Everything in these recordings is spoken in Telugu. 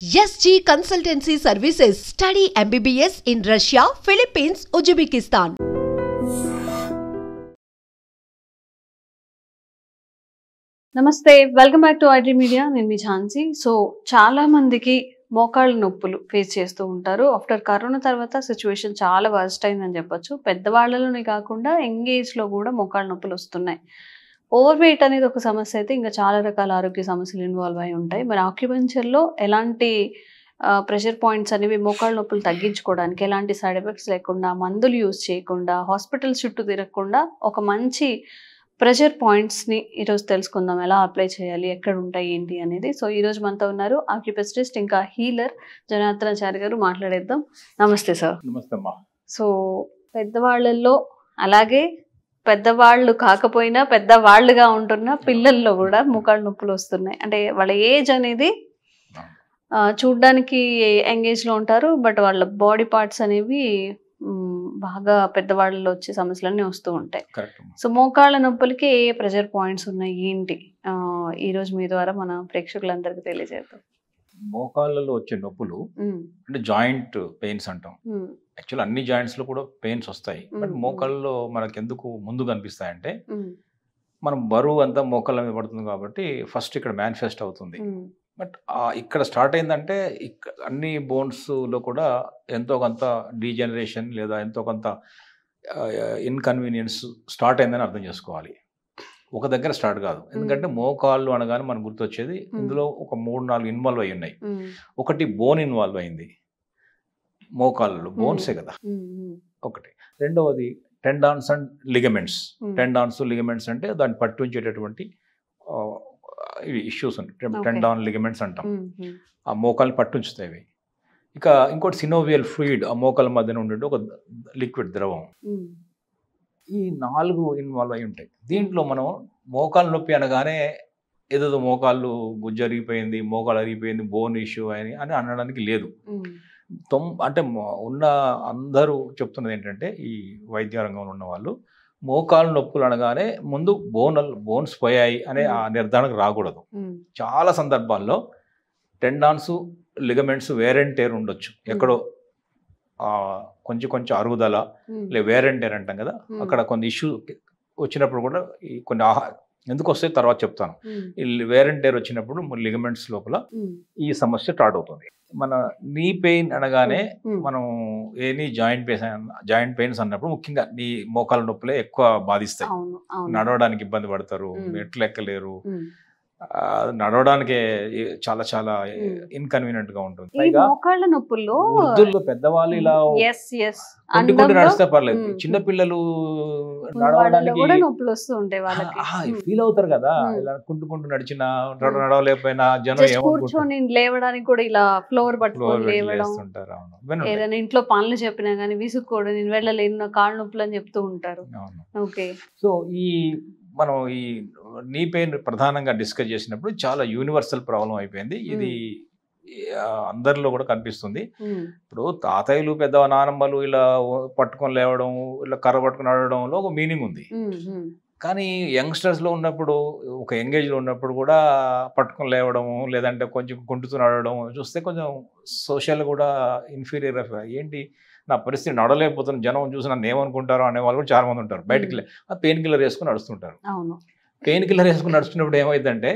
SG Consultancy Services. Study MBBS in Russia, Philippines, Uzbekistan. నమస్తే, welcome back to iDream media. నేను మీ ఝాన్సీ. సో చాలా మందికి మోకాళ్ళ నొప్పులు ఫేస్ చేస్తూ ఉంటారు. ఆఫ్టర్ కరోనా తర్వాత సిచ్యువేషన్ చాలా వర్స్ట్ అయిందని చెప్పొచ్చు. పెద్దవాళ్ళలోనే కాకుండా యంగ్ ఏజ్లో కూడా మోకాళ్ళ నొప్పులు వస్తున్నాయి. ఓవర్ వెయిట్ అనేది ఒక సమస్య అయితే ఇంకా చాలా రకాల ఆరోగ్య సమస్యలు ఇన్వాల్వ్ అయి ఉంటాయి. మరి ఆక్యుపెంచర్లో ఎలాంటి ప్రెషర్ పాయింట్స్ అనేవి మోకాళ్ళ నొప్పులు తగ్గించుకోవడానికి ఎలాంటి సైడ్ ఎఫెక్ట్స్ లేకుండా, మందులు యూజ్ చేయకుండా, హాస్పిటల్స్ చుట్టూ తిరగకుండా ఒక మంచి ప్రెషర్ పాయింట్స్ని ఈరోజు తెలుసుకుందాం. ఎలా అప్లై చేయాలి, ఎక్కడ ఉంటాయి, ఏంటి అనేది. సో ఈరోజు మనతో ఉన్నారు ఆక్యుపెస్టిస్ట్ ఇంకా హీలర్ జనార్దనాచారి గారు. మాట్లాడేద్దాం. నమస్తే సార్. నమస్తే అమ్మా. సో పెద్దవాళ్ళల్లో, అలాగే పెద్దవాళ్ళు కాకపోయినా పెద్దవాళ్ళుగా ఉంటున్న పిల్లల్లో కూడా మోకాళ్ళ నొప్పులు వస్తున్నాయి. అంటే వాళ్ళ ఏజ్ అనేది చూడ్డానికి యంగేజ్లో ఉంటారు, బట్ వాళ్ళ బాడీ పార్ట్స్ అనేవి బాగా పెద్దవాళ్ళలో వచ్చే సమస్యలన్నీ వస్తూ ఉంటాయి. సో మోకాళ్ళ నొప్పులకి ఏ ప్రెషర్ పాయింట్స్ ఉన్నాయి, ఏంటి, ఈరోజు మీ ద్వారా మన ప్రేక్షకులందరికీ తెలియజేద్దాం. మోకాళ్ళలో వచ్చే నొప్పులు అంటే జాయింట్ పెయిన్స్ అంటాం. యాక్చువల్ అన్ని జాయింట్స్ లో కూడా పెయిన్స్ వస్తాయి, బట్ మోకాళ్ళలో మనకు ఎందుకు ముందు కనిపిస్తాయంటే మనం బరువు అంతా మోకాళ్ళ మీద పడుతుంది కాబట్టి ఫస్ట్ ఇక్కడ మేనిఫెస్ట్ అవుతుంది. బట్ ఇక్కడ స్టార్ట్ అయిందంటే అన్ని బోన్స్లో కూడా ఎంతో కొంత డీజనరేషన్ లేదా ఎంతో కొంత ఇన్కన్వీనియన్స్ స్టార్ట్ అయిందని అర్థం చేసుకోవాలి. ఒక దగ్గర స్టార్ట్ కాదు. ఎందుకంటే మోకాళ్ళు అనగానే మనకు గుర్తొచ్చేది ఇందులో ఒక 3-4 ఇన్వాల్వ్ అయి ఉన్నాయి. ఒకటి బోన్ ఇన్వాల్వ్ అయింది, మోకాళ్ళు బోన్సే కదా ఒకటి. రెండవది tendons and ligaments. Tendons ligaments అంటే దాన్ని పట్టుంచేటటువంటి ఇష్యూస్ ఉంటాయి. టెండాన్ లిగమెంట్స్ అంటాం. ఆ మోకాలు పట్టుంచుతాయి. ఇక ఇంకోటి సినోవియల్ ఫ్లూయిడ్, ఆ మోకాల మధ్యన ఉండే ఒక లిక్విడ్ ద్రవం. ఈ 4 ఇన్వాల్వ్ అయి ఉంటాయి. దీంట్లో మనం మోకాలు నొప్పి అనగానే ఏదో మోకాళ్ళు గుజ్జరిగిపోయింది, మోకాలు అరిగిపోయింది, బోన్ ఇష్యూ అని అనడానికి లేదు. అంటే ఉన్న అందరూ చెప్తున్నది ఏంటంటే, ఈ వైద్య రంగంలో ఉన్న వాళ్ళు మోకాలు నొప్పులు అనగానే ముందు బోన్స్ పోయాయి అనే ఆ నిర్ధారణకు రాకూడదు. చాలా సందర్భాల్లో tendons ligaments wear and tear ఉండొచ్చు. ఎక్కడో కొంచెం అరుగుదల వేర్ అండ్ టేర్ అంటాం కదా, అక్కడ కొన్ని ఇష్యూ వచ్చినప్పుడు కూడా కొన్ని ఎందుకు వస్తే తర్వాత చెప్తాను. ఈ వేర్ అండ్ టేర్ వచ్చినప్పుడు లిగమెంట్స్ లోపల ఈ సమస్య స్టార్ట్ అవుతుంది. మన నీ పెయిన్ అనగానే మనం ఎనీ జాయింట్ పెయిన్స్ అన్నప్పుడు ముఖ్యంగా నీ మోకాల నొప్పులే ఎక్కువ బాధిస్తాయి. నడవడానికి ఇబ్బంది పడతారు, మెట్లు ఎక్కలేరు, నడవడానికే చాలా చాలా ఇన్కన్వీనియంట్ గా ఉంటుంది. మోకాళ్ళ నొప్పుల్లో వృద్ధులు, పెద్దవాళ్ళు ఇలా కుంటుకుంటూ నడిస్తే పర్లేదు, చిన్నపిల్లలు నడవడానికి నొప్పులు వస్తూ ఉంటాయి. వాళ్ళకి ఫీల్ అవుతారు కదా, ఇలా కుంటుకుంటూ నడిచినా నడవలేకపోయినా జనం కూర్చొని లేవడానికి కూడా ఇలా ఫ్లోర్ పట్టుకొని లేవడం, ఏదైనా ఇంట్లో పనులు చెప్పినా గానీ విసుక్కోవడం, నేను వెళ్ళలేను, నా కాళ్ళ నొప్పులు అని చెప్తూ ఉంటారు. ఓకే. సో మనం ఈ నీ పెయిన్ ప్రధానంగా డిస్కస్ చేసినప్పుడు చాలా యూనివర్సల్ ప్రాబ్లం అయిపోయింది. ఇది అందరిలో కూడా కనిపిస్తుంది. ఇప్పుడు తాతయ్యలు, పెద్ద నానమ్మలు ఇలా పట్టుకొని లేవడం, ఇలా కర్ర పట్టుకుని నడవడంలో ఒక మీనింగ్ ఉంది. కానీ యంగ్స్టర్స్లో ఉన్నప్పుడు, ఒక యంగేజ్లో ఉన్నప్పుడు కూడా పట్టుకొని లేవడం లేదంటే కొంచెం కుంటుతూ నడవడం చూస్తే కొంచెం సోషల్ కూడా ఇన్ఫీరియర్. ఏంటి నా పరిస్థితి, నడవలేకపోతున్న జనం చూసి నన్ను ఏమనుకుంటారో అనే వాళ్ళు కూడా చాలా మంది ఉంటారు. బయటికి పెయిన్ కిల్లర్ వేసుకుని నడుస్తుంటారు. పెయిన్ కిల్లర్ వేసుకుని నడుస్తున్నప్పుడు ఏమైందంటే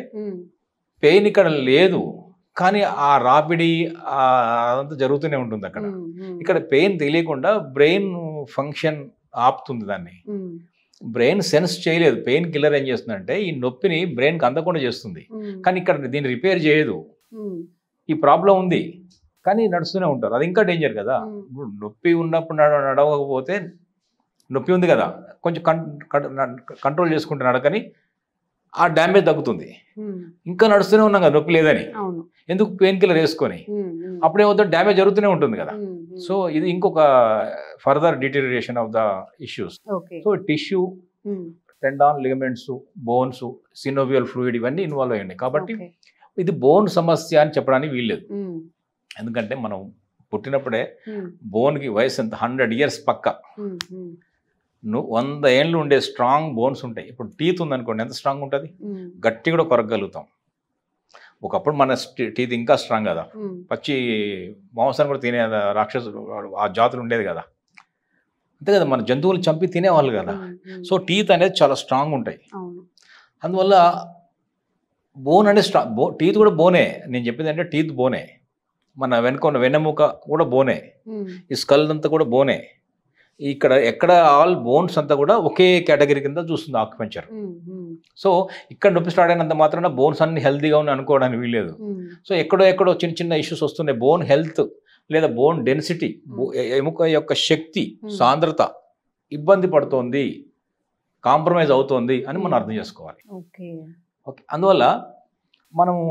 పెయిన్ ఇక్కడ లేదు, కానీ ఆ రాపిడి అదంతా జరుగుతూనే ఉంటుంది అక్కడ. ఇక్కడ పెయిన్ తెలియకుండా బ్రెయిన్ ఫంక్షన్ ఆపుతుంది దాన్ని. బ్రెయిన్ సెన్స్ చేయలేదు. పెయిన్ కిల్లర్ ఏం చేస్తుందంటే ఈ నొప్పిని బ్రెయిన్కి అందకుండా చేస్తుంది, కానీ ఇక్కడ దీన్ని రిపేర్ చేయదు. ఈ ప్రాబ్లం ఉంది కానీ నడుస్తూనే ఉంటారు. అది ఇంకా డేంజర్ కదా. ఇప్పుడు నొప్పి ఉన్నప్పుడు నడవకపోతే, నొప్పి ఉంది కదా కొంచెం కంట్రోల్ చేసుకుంటే నడకని ఆ డ్యామేజ్ తగ్గుతుంది. ఇంకా నడుస్తూనే ఉన్నాం కదా నొప్పి లేదని, ఎందుకు పెయిన్ కిల్లర్ వేసుకొని, అప్పుడేమవుతుంది డ్యామేజ్ జరుగుతూనే ఉంటుంది కదా. సో ఇది ఇంకొక further deterioration of the issues. So tissue, tendon, ligaments, bones, synovial fluid ఇవన్నీ ఇన్వాల్వ్ అయ్యి ఉన్నాయి. కాబట్టి ఇది బోన్ సమస్య అని చెప్పడానికి వీల్లేదు. ఎందుకంటే మనం పుట్టినప్పుడే బోన్కి వయసు ఎంత, 100 years పక్క. 100 ఏళ్ళు ఉండే స్ట్రాంగ్ బోన్స్ ఉంటాయి. ఇప్పుడు టీత్ ఉందనుకోండి, ఎంత స్ట్రాంగ్ ఉంటుంది, గట్టి కూడా కొరగలుగుతాం. ఒకప్పుడు మన టీత్ ఇంకా స్ట్రాంగ్ కదా, పచ్చి మాంసాన్ని కూడా తినే రాక్షసులు ఆ జాతులు ఉండేది కదా, అంతే కదా, మన జంతువులు చంపి తినేవాళ్ళు కదా. సో టీత్ అనేది చాలా స్ట్రాంగ్ ఉంటాయి. అందువల్ల బోన్ అనేది టీత్ కూడా బోనే. నేను చెప్పింది అంటే టీత్ బోనే, మన వెన్నెముక కూడా బోనే, ఈ స్కల్ అంతా కూడా బోనే. ఇక్కడ ఎక్కడ ఆల్ బోన్స్ అంతా కూడా ఒకే కేటగిరీ కింద చూస్తుంది ఆక్యుపంక్చర్. సో ఇక్కడ నొప్పి స్టార్ట్ అయినంత మాత్రాన బోన్స్ అన్ని హెల్తీగా ఉన్నాయి అనుకోవడానికి వీల్లేదు. సో ఎక్కడో చిన్న చిన్న ఇష్యూస్ వస్తున్నాయి. బోన్ హెల్త్ లేదా బోన్ డెన్సిటీ, ఎముక యొక్క శక్తి సాంద్రత ఇబ్బంది పడుతోంది, కాంప్రమైజ్ అవుతోంది అని మనం అర్థం చేసుకోవాలి. ఓకే, అందువల్ల మనము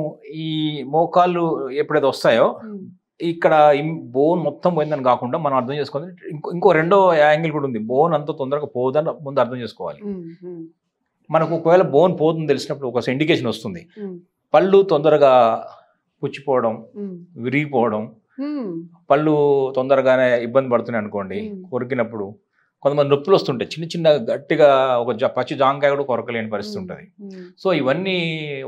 ఈ మోకాళ్ళు ఎప్పుడైతే వస్తాయో ఇక్కడ బోన్ మొత్తం పోయిందని కాకుండా మనం అర్థం చేసుకోవాలి. ఇంకో రెండో యాంగిల్ కూడా ఉంది. బోన్ అంత తొందరగా పోదని ముందు అర్థం చేసుకోవాలి. మనకు ఒకవేళ బోన్ పోతుంది తెలిసినప్పుడు ఒక ఇండికేషన్ వస్తుంది. పళ్ళు తొందరగా పుచ్చిపోవడం, విరిగిపోవడం, పళ్ళు తొందరగానే ఇబ్బంది పడుతున్నాయి అనుకోండి, కొరికినప్పుడు కొంతమంది నొప్పులు వస్తుంటాయి, చిన్న చిన్న గట్టిగా ఒక పచ్చి జాంకాయ కూడా కొరకలేని పరిస్థితి ఉంటుంది. సో ఇవన్నీ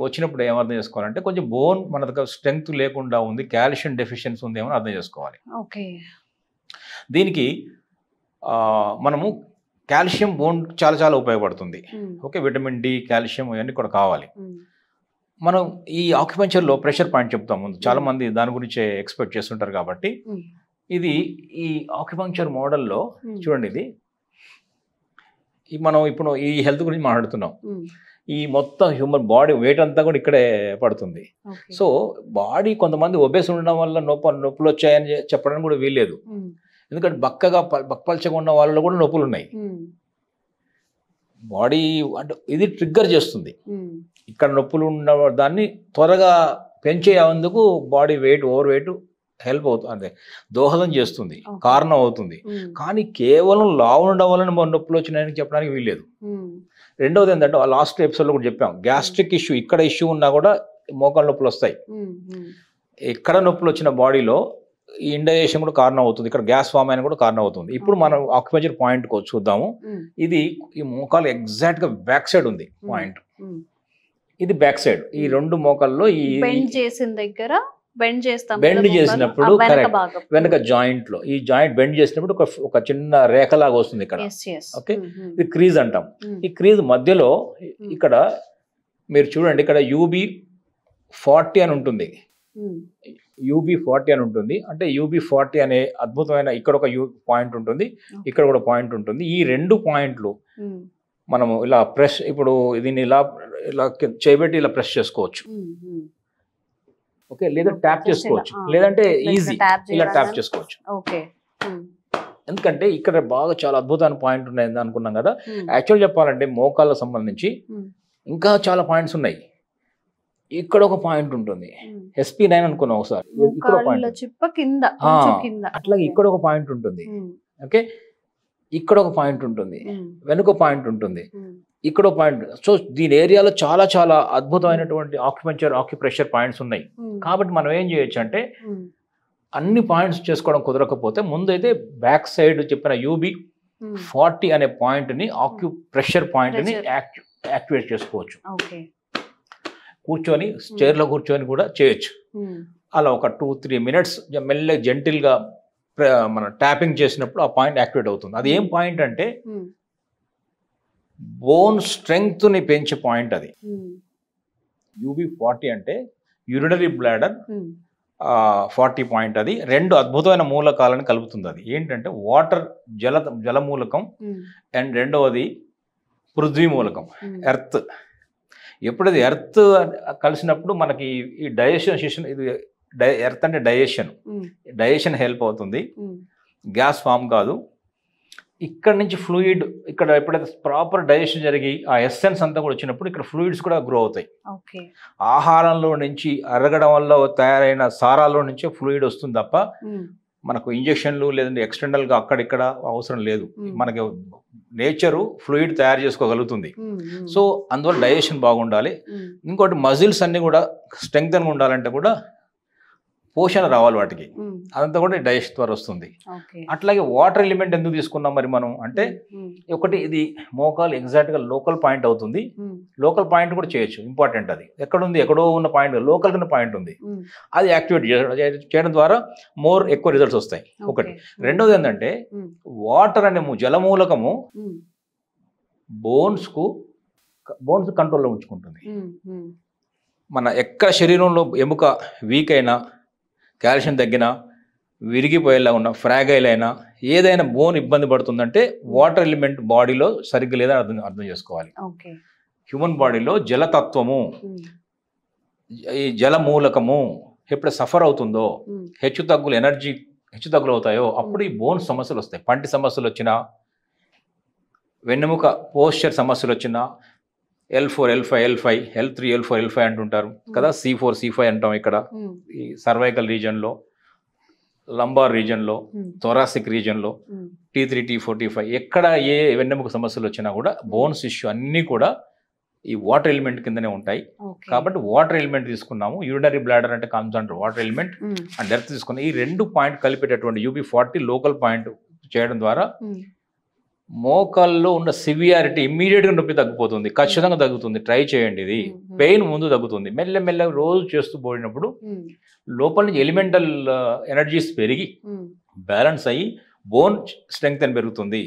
వచ్చినప్పుడు ఏమర్థం చేసుకోవాలంటే కొంచెం బోన్ మన దగ్గర స్ట్రెంగ్త్ లేకుండా ఉంది, కాల్షియం డెఫిషియన్సీ ఉంది ఏమని అర్థం చేసుకోవాలి. దీనికి మనము కాల్షియం బోన్ చాలా చాలా ఉపయోగపడుతుంది. ఓకే, విటమిన్ డి, కాల్షియం ఇవన్నీ కూడా కావాలి. మనం ఈ ఆక్యుపంక్చర్లో ప్రెషర్ పాయింట్ చెప్తాం ముందు, చాలా మంది దాని గురించి ఎక్స్పెక్ట్ చేస్తుంటారు. కాబట్టి ఇది ఈ ఆక్యుపంక్చర్ మోడల్లో చూడండి, ఇది మనం ఇప్పుడు ఈ హెల్త్ గురించి మాట్లాడుతున్నాం. ఈ మొత్తం హ్యూమన్ బాడీ వెయిట్ అంతా కూడా ఇక్కడే పడుతుంది. సో బాడీ కొంతమంది ఒబేస్ ఉండడం వల్ల నొప్పులు వచ్చాయని చెప్పడానికి కూడా వీల్లేదు. ఎందుకంటే బక్కపల్చగా ఉన్న వాళ్ళలో కూడా నొప్పులు ఉన్నాయి. బాడీ అంటే ఇది ట్రిగ్గర్ చేస్తుంది. ఇక్కడ నొప్పులు ఉన్న దాన్ని త్వరగా పెంచేందుకు body weight, over weight help అవుతుంది, అంటే దోహదం చేస్తుంది, కారణం అవుతుంది. కానీ కేవలం లావు ఉండడం వలన నొప్పులు వచ్చినాయని చెప్పడానికి వీల్లేదు. రెండవది ఏంటంటే లాస్ట్ ఎపిసోడ్లో కూడా చెప్పాం, గ్యాస్ట్రిక్ ఇష్యూ ఇక్కడ ఇష్యూ ఉన్నా కూడా మోకాళ్ళ నొప్పులు వస్తాయి. ఎక్కడ నొప్పులు వచ్చిన బాడీలో ఈ ఇండైజెషన్ కూడా కారణం అవుతుంది, ఇక్కడ గ్యాస్ ఫామ్ అయినా కూడా కారణం అవుతుంది. ఇప్పుడు మనం ఆక్యుపంక్చర్ పాయింట్ చూద్దాము. ఇది ఈ మోకాలు ఎగ్జాక్ట్ గా బ్యాక్ సైడ్ ఉంది పాయింట్, ఇది బ్యాక్ సైడ్. ఈ రెండు మోకాల్లో ఈ బెండ్ చేసిన దగ్గర బెండ్ చేసినప్పుడు వెనక జాయింట్ లో ఈ జాయింట్ బెండ్ చేసినప్పుడు ఒక చిన్న రేఖలాగా వస్తుంది ఇక్కడ. ఓకే, ఇది క్రీజ్ అంటాం. ఈ క్రీజ్ మధ్యలో ఇక్కడ మీరు చూడండి, ఇక్కడ UB40 అని ఉంటుంది. UB40 అని ఉంటుంది. అంటే UB40 అనే అద్భుతమైన ఇక్కడ ఒక పాయింట్ ఉంటుంది, ఇక్కడ కూడా పాయింట్ ఉంటుంది. ఈ రెండు పాయింట్లు మనము ఇలా ప్రెస్, ఇప్పుడు దీన్ని ఇలా చేయబెట్టి ఇలా ప్రెస్ చేసుకోవచ్చు. ఓకే, లేదా ట్యాప్ చేసుకోవచ్చు, లేదంటే ఈజీ ఇలా ట్యాప్ చేసుకోవచ్చు. ఎందుకంటే ఇక్కడ బాగా చాలా అద్భుతమైన పాయింట్ ఉన్నాయి అనుకున్నాం కదా. యాక్చువల్ చెప్పాలంటే మోకాళ్ళకు సంబంధించి ఇంకా చాలా పాయింట్స్ ఉన్నాయి. ఇక్కడ ఒక పాయింట్ ఉంటుంది, SP9 అనుకున్నాం ఒకసారి, అట్లాగే ఇక్కడ ఒక పాయింట్ ఉంటుంది. ఓకే, ఇక్కడ ఒక పాయింట్ ఉంటుంది, వెనుక పాయింట్ ఉంటుంది, ఇక్కడ పాయింట్. సో దీని ఏరియాలో చాలా చాలా అద్భుతమైనటువంటి ఆక్యుప్రెషర్ పాయింట్స్ ఉన్నాయి. కాబట్టి మనం ఏం చేయొచ్చు అంటే అన్ని పాయింట్స్ చేసుకోవడం కుదరకపోతే ముందైతే బ్యాక్ సైడ్ చెప్పిన UB40 అనే పాయింట్ ని ఆక్యుప్రెషర్ పాయింట్ ని యాక్టివేట్ చేసుకోవచ్చు. కూర్చొని చైర్లో కూర్చొని కూడా చేయొచ్చు. అలా ఒక 2-3 minutes మెల్లగా జెంటిల్ గా మన ట్యాపింగ్ చేసినప్పుడు ఆ పాయింట్ యాక్టివేట్ అవుతుంది. అది ఏం పాయింట్ అంటే బోన్ స్ట్రెంగ్త్ ని పెంచే పాయింట్. అది UB40 అంటే యూరినరీ బ్లాడర్ 40 పాయింట్. అది రెండు అద్భుతమైన మూలకాలను కలుపుతుంది. అది ఏంటంటే వాటర్ జలమూలకం అండ్ రెండవది పృథ్వీ మూలకం ఎర్త్. ఎప్పుడైతే ఎర్త్ కలిసినప్పుడు మనకి ఈ డైజెషన్, ఇది ఎర్త్ అంటే డైజెషన్ హెల్ప్ అవుతుంది, గ్యాస్ ఫామ్ కాదు. ఇక్కడ నుంచి ఫ్లూయిడ్, ఇక్కడ ఎప్పుడైతే ప్రాపర్ డైజెషన్ జరిగి ఆ ఎస్సెన్స్ అంతా కూడా వచ్చినప్పుడు ఇక్కడ ఫ్లూయిడ్స్ కూడా గ్రో అవుతాయి. ఆహారంలో నుంచి అరగడం వల్ల తయారైన సారాల్లో నుంచే ఫ్లూయిడ్ వస్తుంది తప్ప మనకు ఇంజెక్షన్లు లేదంటే ఎక్స్టర్నల్ గా అక్కడిక్కడ అవసరం లేదు. మనకి నేచరు ఫ్లూయిడ్ తయారు చేసుకోగలుగుతుంది. సో అందువల్ల డైజెషన్ బాగుండాలి. ఇంకోటి మజిల్స్ అన్ని కూడా స్ట్రెంగ్త్ ఉండాలంటే కూడా పోషణ రావాలి వాటికి, అదంతా కూడా డైజెస్ట్ ద్వారా వస్తుంది. అట్లాగే వాటర్ ఎలిమెంట్ ఎందుకు తీసుకున్నాం మరి మనం అంటే, ఒకటి ఇది మోకాలు ఎగ్జాక్ట్గా లోకల్ పాయింట్ అవుతుంది. లోకల్ పాయింట్ కూడా చేయొచ్చు, ఇంపార్టెంట్. అది ఎక్కడో ఉన్న పాయింట్, లోకల్ ఉన్న పాయింట్ ఉంది, అది యాక్టివేట్ చేయడం ద్వారా ఎక్కువ రిజల్ట్స్ వస్తాయి. ఒకటి. రెండోది ఏంటంటే వాటర్ అనే జలమూలకము బోన్స్ కంట్రోల్లో ఉంచుకుంటుంది. మన ఎక్కడ శరీరంలో ఎముక వీక్ అయినా, కాల్షియం తగ్గినా, విరిగిపోయేలా ఉన్న, ఫ్రాగైల్ అయినా, ఏదైనా బోన్ ఇబ్బంది పడుతుందంటే వాటర్ ఎలిమెంట్ బాడీలో సరిగ్గా లేదని అర్థం చేసుకోవాలి. హ్యూమన్ బాడీలో జలతత్వము, ఈ జలమూలకము ఎప్పుడు సఫర్ అవుతుందో, ఎనర్జీ హెచ్చుతగ్గులు అవుతాయో అప్పుడు ఈ బోన్ సమస్యలు వస్తాయి. పంటి సమస్యలు వచ్చినా, వెన్నెముక పోస్చర్ సమస్యలు వచ్చినా, L4, L5, L5, L3, L4, L5 అంటుంటారు కదా, C4, C5 అంటాం. ఇక్కడ ఈ సర్వైకల్ రీజన్లో, లంబార్ రీజన్లో, థొరాసిక్ రీజన్లో, T3, T4, T5 ఎక్కడ ఏ వెన్నెముక సమస్యలు వచ్చినా కూడా బోన్స్ ఇష్యూ అన్నీ కూడా ఈ వాటర్ ఎలిమెంట్ కిందనే ఉంటాయి. కాబట్టి వాటర్ ఎలిమెంట్ తీసుకున్నాము. యూరినరీ బ్లాడర్ అంటే concentrate water element and depth తీసుకున్నాం. ఈ 2 పాయింట్ కలిపేటటువంటి UB40 లోకల్ పాయింట్ చేయడం ద్వారా మోకాల్లో ఉన్న సివియారిటీ ఇమ్మీడియట్గా నొప్పి తగ్గిపోతుంది, ఖచ్చితంగా తగ్గుతుంది. ట్రై చేయండి. ఇది పెయిన్ ముందు తగ్గుతుంది. మెల్లమెల్లగా రోజు చేస్తూ పోయినప్పుడు లోపల నుంచి ఎలిమెంటల్ ఎనర్జీస్ పెరిగి బ్యాలెన్స్ అయ్యి బోన్ స్ట్రెంగ్త్ అని పెరుగుతుంది,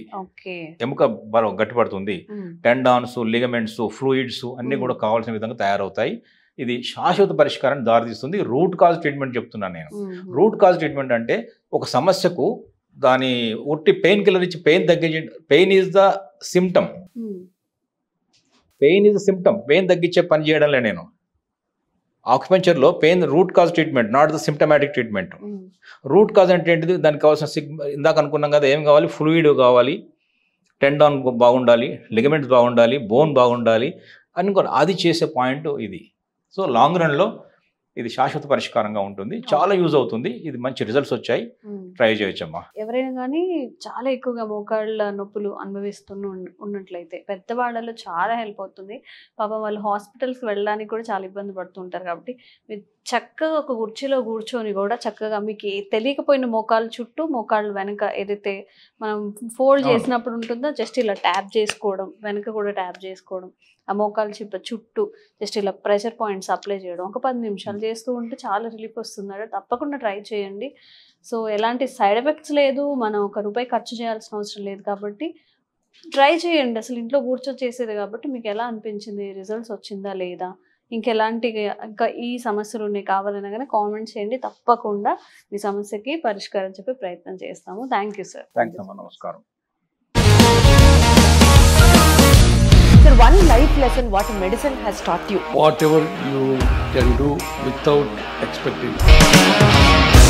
ఎముక బలం గట్టిపడుతుంది, టెండాన్స్, లిగమెంట్స్, ఫ్లూయిడ్స్ అన్నీ కూడా కావాల్సిన విధంగా తయారవుతాయి. ఇది శాశ్వత పరిష్కారాన్ని దారితీస్తుంది. రూట్ కాజ్ ట్రీట్మెంట్ చెప్తున్నాను నేను. రూట్ కాజ్ ట్రీట్మెంట్ అంటే ఒక సమస్యకు దాని ఒట్టి పెయిన్ కిల్లర్ ఇచ్చి pain is the symptom, pain తగ్గించే పని చేయడంలే నేను. ఆక్యుపెంచర్లో pain root cause treatment, not the symptomatic treatment. Root cause అంటే ఏంటిది, దానికి కావాల్సిన ఇందాక అనుకున్నాం కదా, ఏం కావాలి, ఫ్లూయిడ్ కావాలి, టెండాన్ బాగుండాలి, లిగమెంట్స్ బాగుండాలి, బోన్ బాగుండాలి అనుకో, అది చేసే పాయింట్ ఇది. సో లాంగ్ రన్లో ఇది శాశ్వత పరిష్కారంగా ఉంటుంది, చాలా యూజ్ అవుతుంది. ఇది మంచి రిజల్ట్స్ వచ్చాయి, ట్రై చేయొచ్చమ్మా. ఎవరైనా కానీ చాలా ఎక్కువగా మోకాళ్ళ నొప్పులు ఉన్నట్లయితే పెద్దవాళ్ళలో చాలా హెల్ప్ అవుతుంది. పాపం వాళ్ళు హాస్పిటల్స్కి వెళ్ళడానికి కూడా చాలా ఇబ్బంది పడుతుంటారు. కాబట్టి మీరు చక్కగా ఒక కుర్చీలో కూర్చొని కూడా చక్కగా మీకు తెలియకపోయిన మోకాళ్ళ చుట్టూ, మోకాళ్ళ వెనక ఏదైతే మనం ఫోల్డ్ చేసినప్పుడు ఉంటుందో జస్ట్ ఇలా ట్యాప్ చేసుకోవడం, వెనక కూడా ట్యాప్ చేసుకోవడం, ఆ మోకాళ్ళ చిప్ప చుట్టూ జస్ట్ ఇలా ప్రెషర్ పాయింట్స్ అప్లై చేయడం, ఒక 10 నిమిషాలు చేస్తూ ఉంటే చాలా రిలీఫ్ వస్తుంది. తప్పకుండా ట్రై చేయండి. సో ఎలాంటి సైడ్ ఎఫెక్ట్స్ లేదు, మనం ₹1 ఖర్చు చేయాల్సిన అవసరం లేదు. కాబట్టి ట్రై చేయండి. అసలు ఇంట్లో కూర్చొని చేసేది కాబట్టి మీకు ఎలా అనిపించింది, రిజల్ట్స్ వచ్చిందా లేదా, ఇంకా ఈ సమస్యలు ఉన్నాయి కావాలన్నా కానీ కామెంట్ చేయండి. తప్పకుండా మీ సమస్యకి పరిష్కారం చెప్పే ప్రయత్నం చేస్తాము. Thank you sir. నమస్కారం. Sir, one life lesson what medicine has taught you. Whatever you can do without expecting.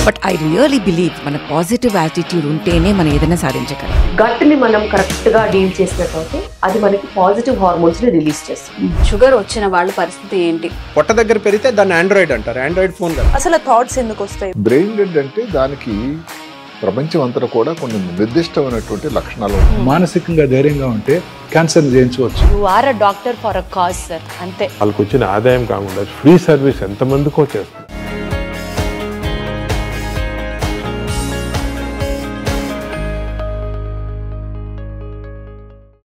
But I really believe మన పాజిటివ్ యాటిట్యూడ్ ఉంటేనే మనం ఏదైనా సాధించగలం. గట్ ని మనం కరెక్ట్ గా డీల్ చేసినట్లయితే అది మనకి పాజిటివ్ హార్మోన్స్ ని రిలీజ్ చేస్తుంది. షుగర్ వచ్చిన వాళ్ళ పరిస్థితి ఏంటి? పొట్ట దగ్గర పెరిగితే దాన్ని ఆండ్రాయిడ్ అంటారు, ఆండ్రాయిడ్ ఫోన్ కాదు. అసలు థాట్స్ ఎందుకు వస్తాయి? బ్రెయిన్ డెడ్ అంటే దానికి ప్రపంచం అంతా కూడా కొన్ని నిర్దిష్టమైనటువంటి లక్షణాలు. మానసికంగా ధైర్యంగా ఉంటే క్యాన్సర్ జయించవచ్చు. You are a doctor for a cause sir, అంతే. వాళ్ళకి వచ్చిన ఆదాయం కాకుండా ఫ్రీ సర్వీస్ ఎంతమందికో చేస్తారు.